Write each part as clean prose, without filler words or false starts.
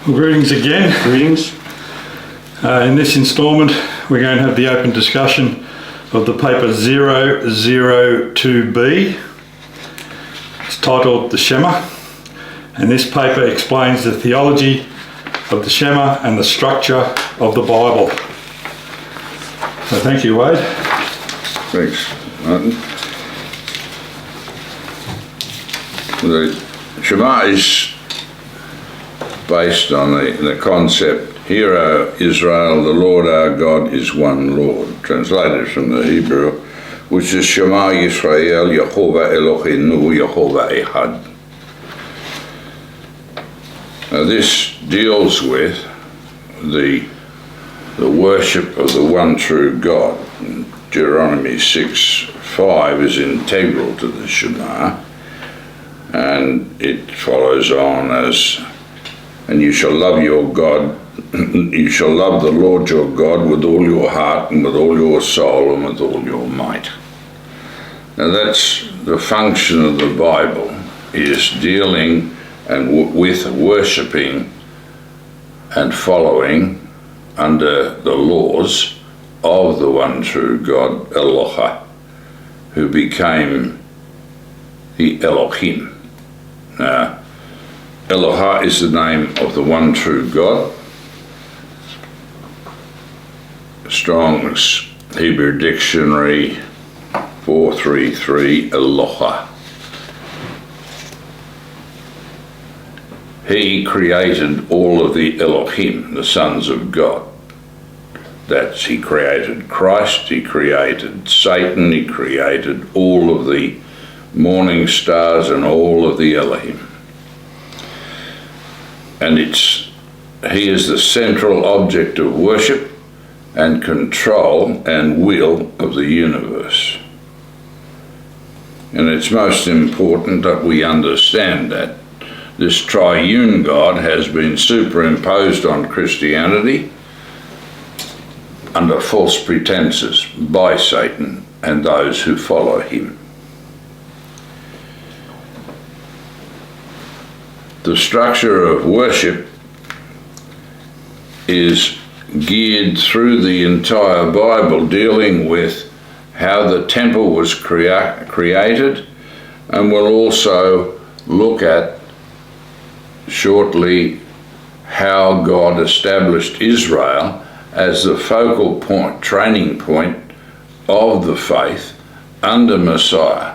Well, greetings again. Greetings. In this instalment, we're going to have the open discussion of the paper 002B. It's titled The Shema, and this paper explains the theology of the Shema and the structure of the Bible. So thank you, Wade. Thanks, Martin. The Shema is based on the concept, Hear, O Israel, the Lord our God is one Lord, translated from the Hebrew, which is Shema Yishrael, Yahovah Elohenu, Yahovah Ehad. Now this deals with the worship of the one true God. Deuteronomy 6:5 is integral to the Shema, and it follows on as, and you shall love your God, you shall love the Lord your God with all your heart and with all your soul and with all your might. Now that's the function of the Bible, is dealing and with worshipping and following under the laws of the one true God, Eloah, who became the Elohim. Now, Eloah is the name of the one true God. Strong's Hebrew Dictionary 433, Eloah. He created all of the Elohim, the sons of God. That's, he created Christ, he created Satan, he created all of the morning stars and all of the Elohim. And he is the central object of worship and control and will of the universe. And it's most important that we understand that this triune God has been superimposed on Christianity under false pretenses by Satan and those who follow him. The structure of worship is geared through the entire Bible, dealing with how the temple was created, and we'll also look at shortly how God established Israel as the focal point, training point of the faith under Messiah.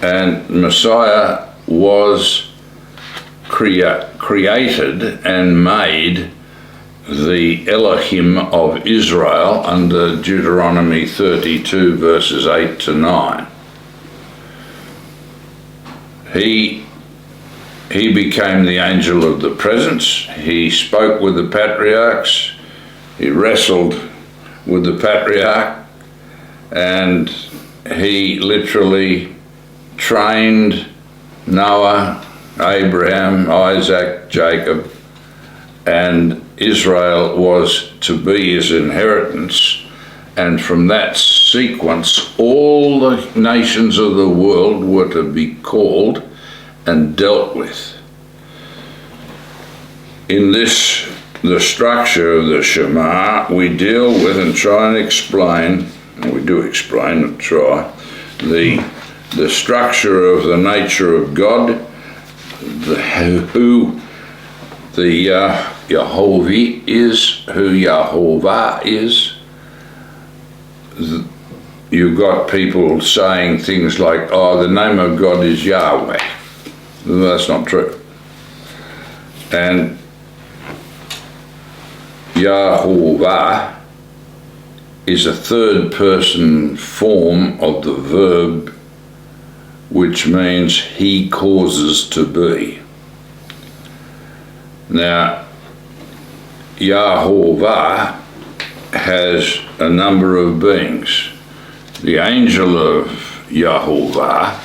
And Messiah was created and made the Elohim of Israel under Deuteronomy 32 verses 8 to 9. He became the angel of the presence. He spoke with the patriarchs. He wrestled with the patriarch, and he literally trained Noah, Abraham, Isaac, Jacob, and Israel was to be his inheritance. And from that sequence, all the nations of the world were to be called and dealt with. In this, the structure of the Shema, we deal with and try and explain, and we do explain and try, the structure of the nature of God, who the Yahovah is, who Yahovah is. You've got people saying things like, oh, the name of God is Yahweh. That's not true. And Yahovah is a third person form of the verb, which means he causes to be. Now, Yahovah has a number of beings. The angel of Yahovah,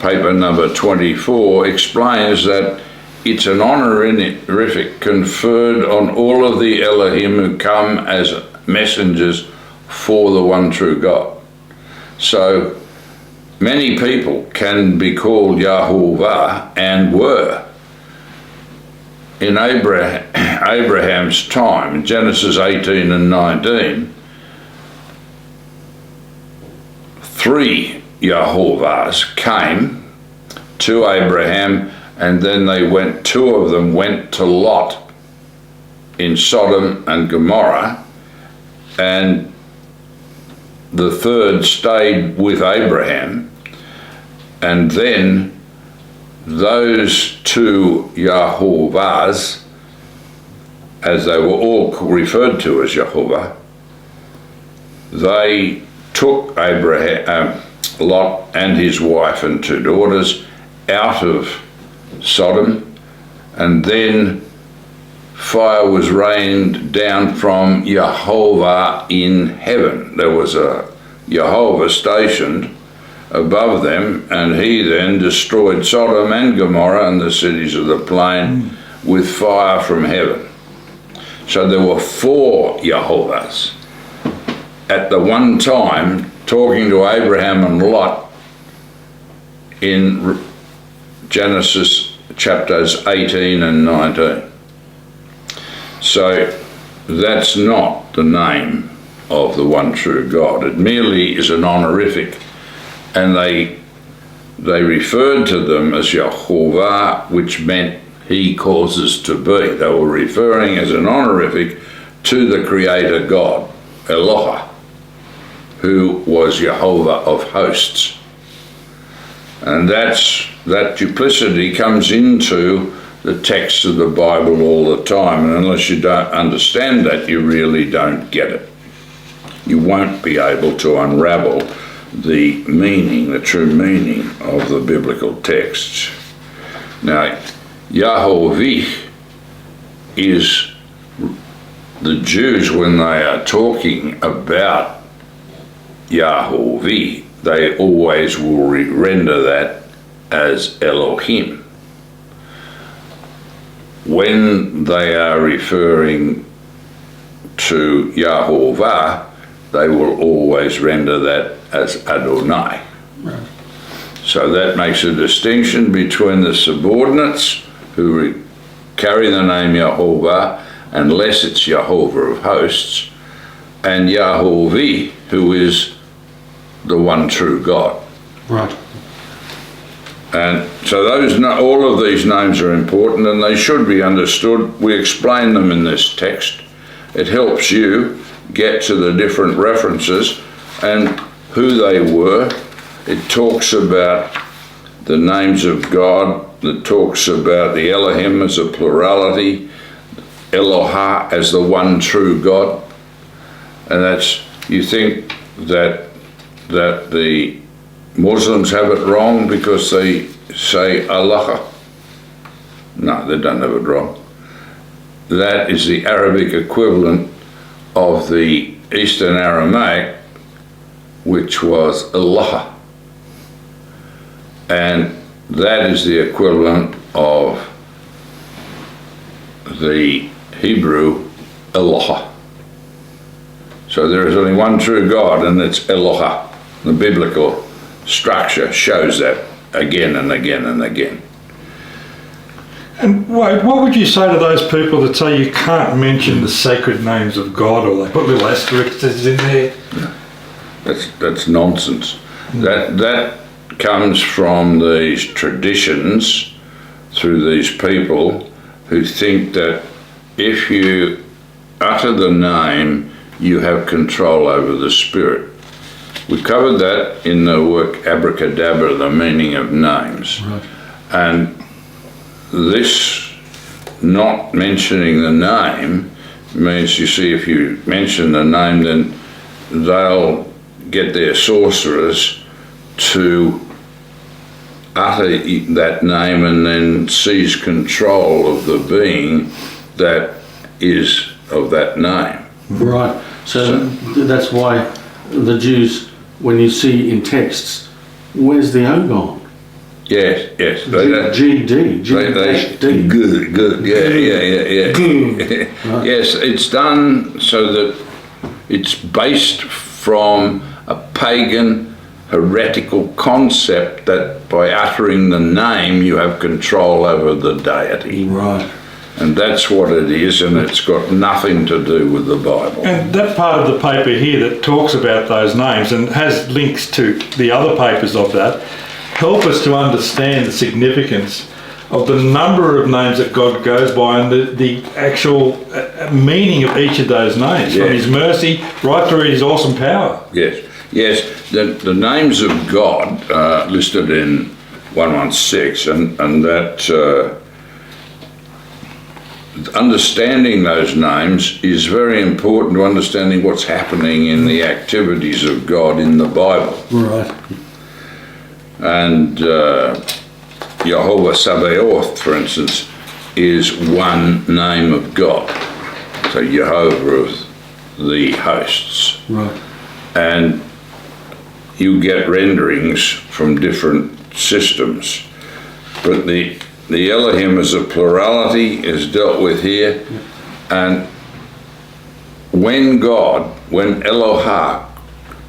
paper number 24, explains that it's an honorific conferred on all of the Elohim who come as messengers for the one true God. So many people can be called Yahovah and were in Abraham's time, in Genesis 18 and 19, 3 Yahovahs came to Abraham, and then two of them went to Lot in Sodom and Gomorrah, and the third stayed with Abraham. And then those 2 Yahovahs, as they were all referred to as Yahovah, they took Lot and his wife and 2 daughters out of Sodom, and then fire was rained down from Yahovah in heaven. There was a Yahovah stationed above them, and he then destroyed Sodom and Gomorrah and the cities of the plain with fire from heaven. So there were 4 Yahovahs at the one time talking to Abraham and Lot in Genesis chapters 18 and 19. So that's not the name of the one true God. It merely is an honorific, and they referred to them as Yahovah, which meant he causes to be. They were referring as an honorific to the Creator God, Eloah, who was Yahovah of hosts. And that duplicity comes into the text of the Bible all the time, and unless you don't understand that, you really don't get it. You won't be able to unravel the meaning, the true meaning of the biblical texts. Now, Yahovah is the Jews, when they are talking about Yahovah, they always will render that as Elohim. When they are referring to Yahovah, they will always render that as Adonai. Right. So that makes a distinction between the subordinates who carry the name Yahovah, unless it's Yahovah of hosts, and Yahovah, who is the one true God. Right. And so all of these names are important, and they should be understood. We explain them in this text. It helps you get to the different references and who they were. It talks about the names of God. It talks about the Elohim as a plurality, Eloah as the one true God. And that's, you think that the Muslims have it wrong because they say Allah? No, they don't have it wrong. That is the Arabic equivalent of the Eastern Aramaic, which was Eloah. And that is the equivalent of the Hebrew Eloah. So there is only one true God, and it's Eloah. The biblical structure shows that again and again and again. And Wade, what would you say to those people that say you can't mention the sacred names of God, or they put little asterisks in there? That's nonsense. That comes from these traditions through these people who think that if you utter the name, you have control over the spirit. We covered that in the work Abracadabra, the meaning of names. Right. And this not mentioning the name means, you see, if you mention the name, then they'll get their sorcerers to utter that name and then seize control of the being that is of that name. Right. So that's why the Jews, when you see in texts, where's the O gone? Yes. GD. Good. Yeah. Right. Yes, it's done so that it's based from a pagan, heretical concept that by uttering the name you have control over the deity. Right. And that's what it is, and it's got nothing to do with the Bible. And that part of the paper here that talks about those names and has links to the other papers of that, help us to understand the significance of the number of names that God goes by and the actual meaning of each of those names, from His mercy right through His awesome power. Yes, the names of God are listed in 116, and that understanding those names is very important to understanding what's happening in the activities of God in the Bible. Right. And Yahovah Sabaoth, for instance, is one name of God. So Yahovah of the hosts. Right. And you get renderings from different systems. But the Elohim as a plurality is dealt with here. And when Eloah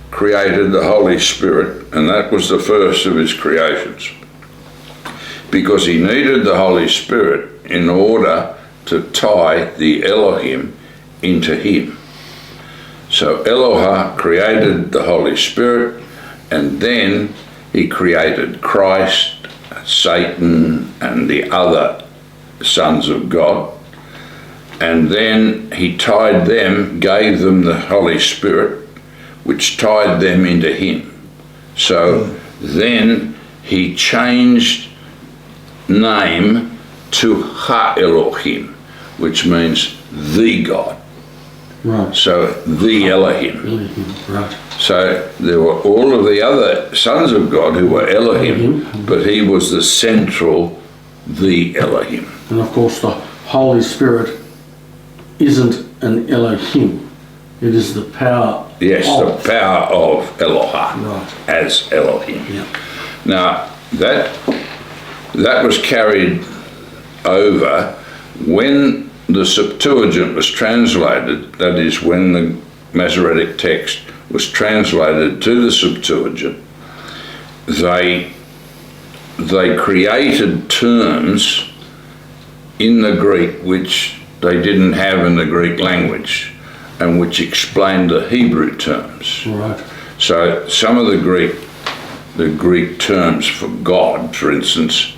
created the Holy Spirit, and that was the first of His creations, because He needed the Holy Spirit in order to tie the Elohim into Him. So Eloah created the Holy Spirit, and then He created Christ, Satan, and the other sons of God. And then He tied them, gave them the Holy Spirit, which tied them into Him. So then He changed name to Ha-Elohim, which means the God. Right. So the Elohim. Elohim. Right. So there were all of the other sons of God who were Elohim, but He was the central, the Elohim. And of course the Holy Spirit isn't an Elohim. It is the power Yes, of. the power of Eloah Right. as Elohim. Yeah. Now, that was carried over when the Septuagint was translated, that is, when the Masoretic text was translated to the Septuagint. They created terms in the Greek which they didn't have in the Greek language, and which explained the Hebrew terms. Right. So some of the Greek terms for God, for instance,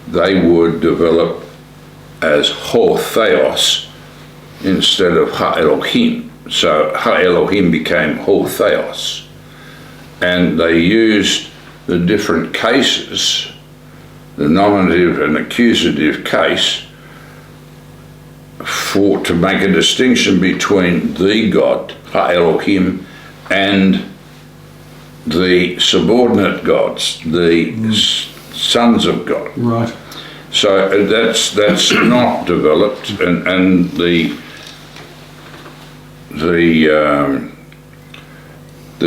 they would develop as Ho Theos instead of Ha Elohim. So Ha Elohim became Ho Theos. And they used the different cases, the nominative and accusative case, to make a distinction between the God, Ha Elohim, and the subordinate gods, the sons of God. Right. So that's not developed, and the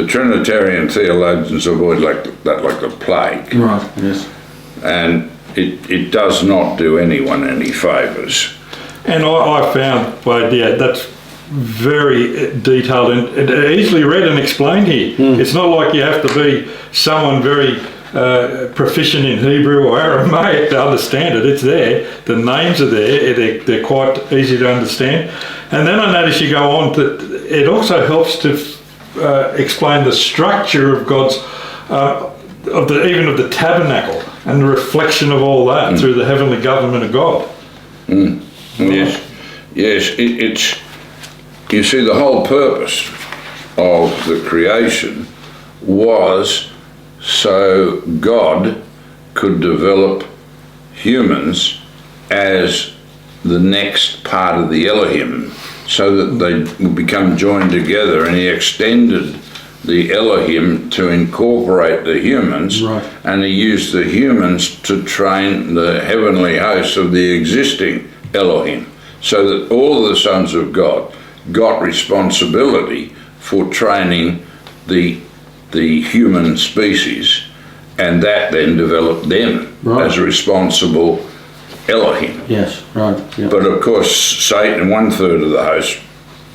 Trinitarian theologians avoid that like the plague. Right. Yes. And it does not do anyone any favours. And I found, well, yeah, that's very detailed and easily read and explained here. It's not like you have to be someone very proficient in Hebrew or Aramaic to understand it. It's there. The names are there. They're quite easy to understand. And then I notice you go on that it also helps to explain the structure of God's, even of the tabernacle and the reflection of all that through the heavenly government of God. Yes, it's you see, the whole purpose of the creation was so God could develop humans as the next part of the Elohim, so that they would become joined together, and He extended the Elohim to incorporate the humans, right. And He used the humans to train the heavenly hosts of the existing Elohim, so that all the sons of God got responsibility for training the human species, and that then developed them as responsible Elohim. Yes, right. Yep. But of course, Satan, 1/3 of the host,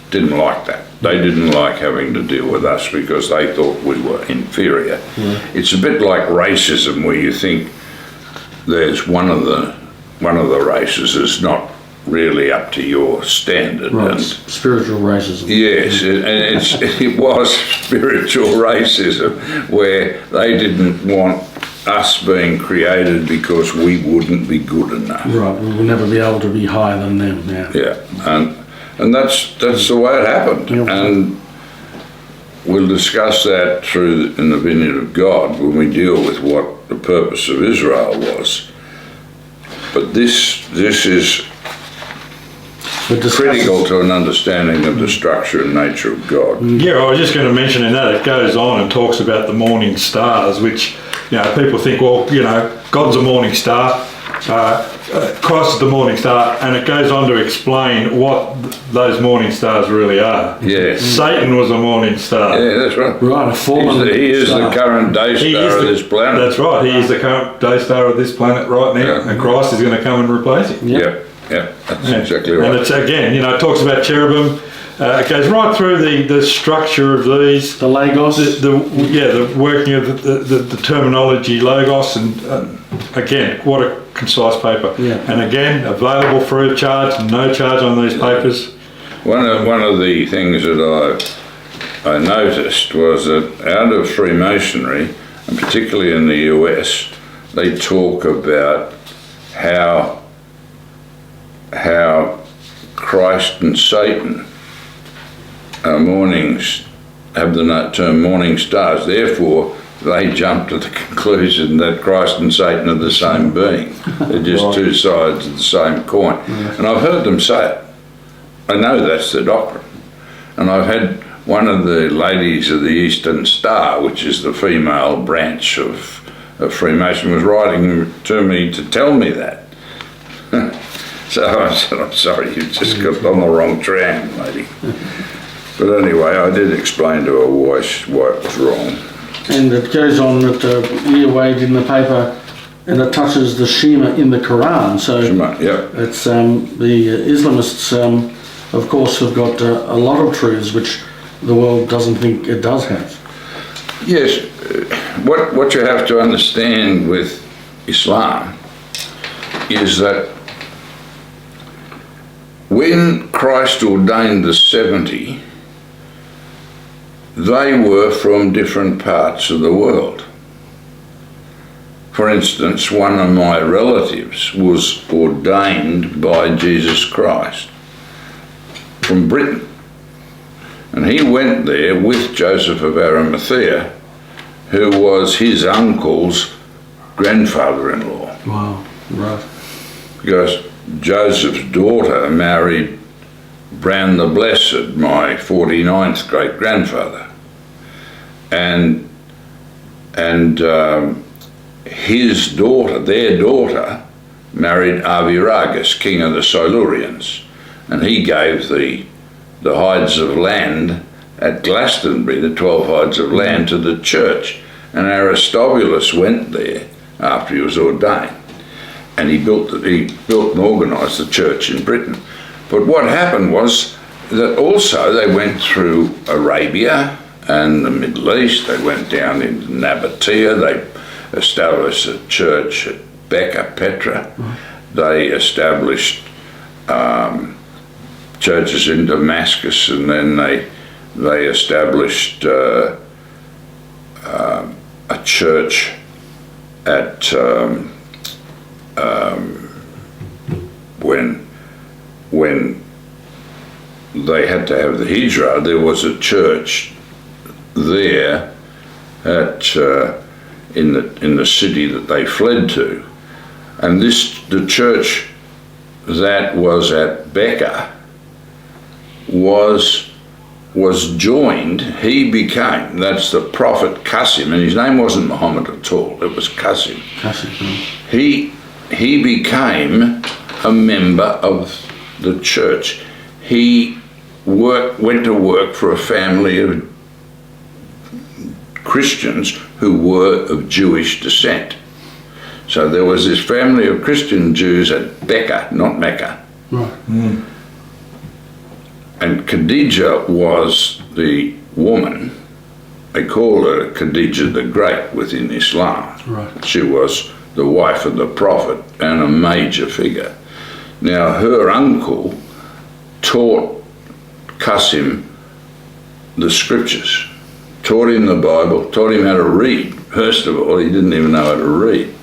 didn't like that. They didn't like having to deal with us because they thought we were inferior. It's a bit like racism, where you think there's one of the races is not really up to your standard. Right. And Spiritual racism. yes, it was spiritual racism, where they didn't want us being created because we wouldn't be good enough. Right. We will never be able to be higher than them now. Yeah, and that's the way it happened. Yeah. And we'll discuss that in the vineyard of God when we deal with what the purpose of Israel was. But this is critical to an understanding of the structure and nature of God. Yeah, I was just going to mention in that it goes on and talks about the morning stars, which, people think, well, God's a morning star, Christ is the morning star, and it goes on to explain what those morning stars really are. Yes. Satan was a morning star. Yeah, that's right. Right, a fallen He is star. the current day star of this planet. That's right, he is the current day star of this planet right now, Yeah. and Christ is going to come and replace him. Yeah, that's exactly right. And it's, again, it talks about cherubim. It goes right through the structure of these. The Logos. The working of the terminology logos, and again, what a concise paper. Yeah. And again, available free of charge, no charge on these papers. One of the things that I noticed was that out of Freemasonry, and particularly in the US, they talk about how Christ and Satan are have the term morning stars. Therefore, they jump to the conclusion that Christ and Satan are the same being. They're just two sides of the same coin. And I've heard them say it. I know that's the doctrine. And I've had one of the ladies of the Eastern Star, which is the female branch of Freemason, was writing to me to tell me that. So I said, I'm sorry, you just got on the wrong tram, lady. But anyway, I did explain to her why it was wrong. And it goes on that Leah Wade in the paper, and it touches the Shema in the Quran. So it's the Islamists, of course, have got a lot of truths which the world doesn't think it does have. Yes, what you have to understand with Islam is that when Christ ordained the 70, they were from different parts of the world. For instance, one of my relatives was ordained by Jesus Christ from Britain. And he went there with Joseph of Arimathea, who was his uncle's grandfather-in-law. Wow, right. Because Joseph's daughter married Brown the Blessed, my 49th great-grandfather. And his daughter, their daughter, married Arviragus, king of the Silurians, and he gave the hides of land at Glastonbury, the 12 hides of land, to the church. And Aristobulus went there after he was ordained, and he built and organised the church in Britain. But what happened was that also they went through Arabia and the Middle East. They went down into Nabatea. They established a church at Becca, Petra. They established churches in Damascus, and then they established a church at when they had to have the Hijrah, there was a church there at in the city that they fled to, and the church that was at Becca was joined. He became, that's the prophet Qasim, and his name wasn't Muhammad at all, it was Qasim. He became a member of the church. He went to work for a family of Christians who were of Jewish descent. So there was this family of Christian Jews at Becca, not Mecca. Right. And Khadijah was the woman. They call her Khadijah the Great within Islam. Right. She was the wife of the Prophet and a major figure. Now, her uncle taught Qasim the scriptures, taught him the Bible, taught him how to read. First of all, he didn't even know how to read.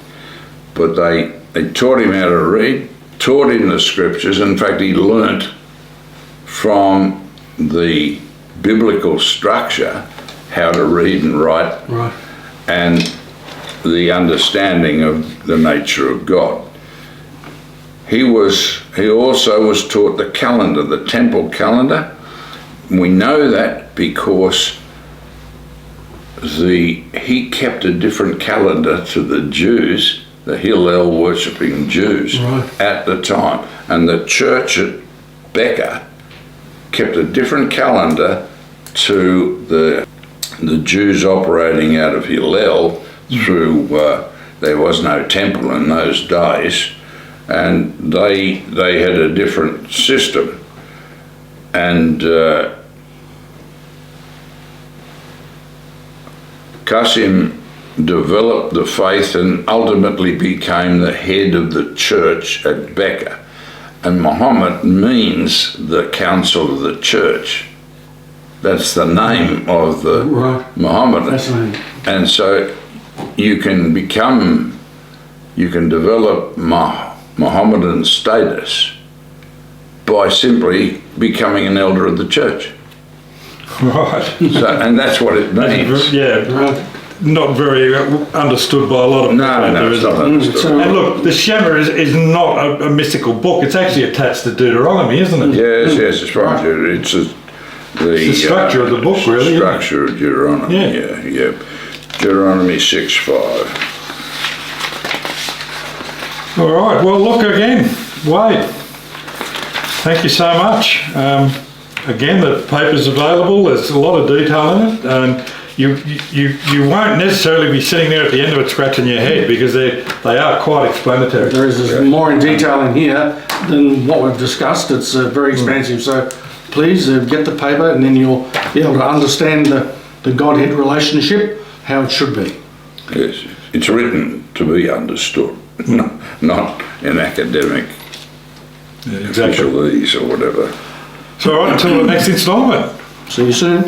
But they taught him how to read, taught him the scriptures. In fact, he learnt from the biblical structure how to read and write, and the understanding of the nature of God. He also was taught the calendar, the temple calendar. We know that because he kept a different calendar to the Jews, the Hillel worshipping Jews at the time, and the church at Becca kept a different calendar to the Jews operating out of Hillel through. There was no temple in those days, and they had a different system, and Qasim developed the faith and ultimately became the head of the church at Becca. And Muhammad means the council of the church. That's the name of the Mohammedans. And so you can develop Mohammedan status by simply becoming an elder of the church. Right. So, and that's what it means. Not very understood by a lot of people. No, it's not understood. And look, the Shema is not a mystical book. It's actually attached to Deuteronomy, isn't it? Yes, it's right. It's the structure of the book, really. Structure of Deuteronomy. Yeah. Deuteronomy 6:5. All right. Well, look again, Wade. Thank you so much. Again, the paper's available. There's a lot of detail in it, and you won't necessarily be sitting there at the end of it scratching your head, because they are quite explanatory. There is more in detail in here than what we've discussed. It's very expansive. So please get the paper, and then you'll be able to understand the Godhead relationship, how it should be. Yes, it's written to be understood, not in academic officialese or whatever. So, all right, until the next instalment. See you soon.